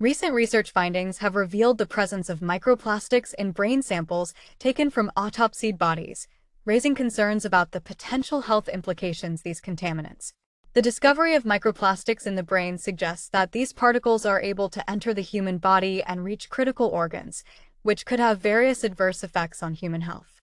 Recent research findings have revealed the presence of microplastics in brain samples taken from autopsied bodies, raising concerns about the potential health implications these contaminants. The discovery of microplastics in the brain suggests that these particles are able to enter the human body and reach critical organs, which could have various adverse effects on human health.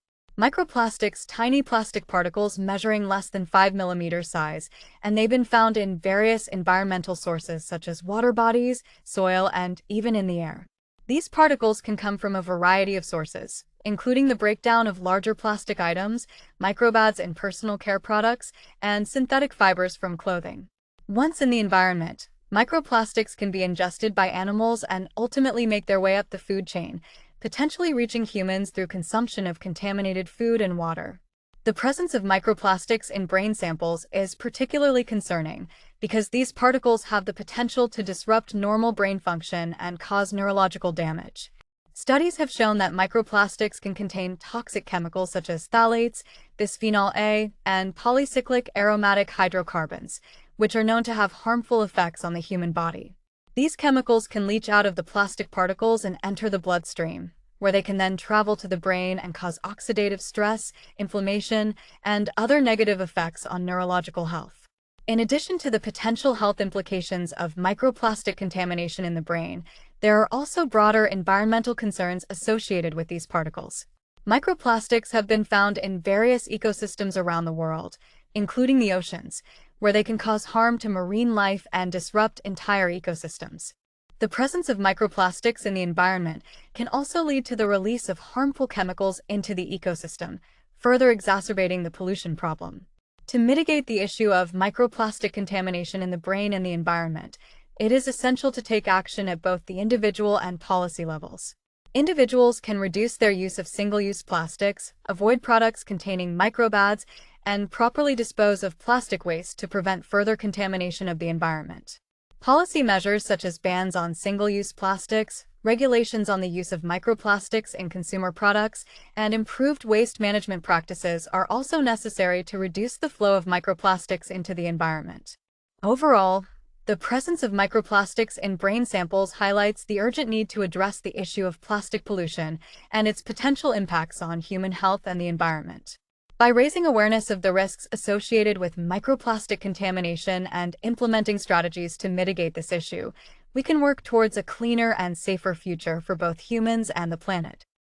Microplastics, tiny plastic particles measuring less than 5 millimeters size, and they've been found in various environmental sources such as water bodies, soil, and even in the air. These particles can come from a variety of sources, including the breakdown of larger plastic items, microbads in personal care products, and synthetic fibers from clothing. Once in the environment, microplastics can be ingested by animals and ultimately make their way up the food chain, potentially reaching humans through consumption of contaminated food and water. The presence of microplastics in brain samples is particularly concerning because these particles have the potential to disrupt normal brain function and cause neurological damage. Studies have shown that microplastics can contain toxic chemicals such as phthalates, bisphenol A, and polycyclic aromatic hydrocarbons, which are known to have harmful effects on the human body. These chemicals can leach out of the plastic particles and enter the bloodstream, where they can then travel to the brain and cause oxidative stress, inflammation, and other negative effects on neurological health. In addition to the potential health implications of microplastic contamination in the brain, there are also broader environmental concerns associated with these particles. Microplastics have been found in various ecosystems around the world, including the oceans, where they can cause harm to marine life and disrupt entire ecosystems. The presence of microplastics in the environment can also lead to the release of harmful chemicals into the ecosystem, further exacerbating the pollution problem. To mitigate the issue of microplastic contamination in the brain and the environment, it is essential to take action at both the individual and policy levels. Individuals can reduce their use of single-use plastics, avoid products containing microbads, and properly dispose of plastic waste to prevent further contamination of the environment. Policy measures such as bans on single-use plastics, regulations on the use of microplastics in consumer products, and improved waste management practices are also necessary to reduce the flow of microplastics into the environment. Overall, the presence of microplastics in brain samples highlights the urgent need to address the issue of plastic pollution and its potential impacts on human health and the environment. By raising awareness of the risks associated with microplastic contamination and implementing strategies to mitigate this issue, we can work towards a cleaner and safer future for both humans and the planet.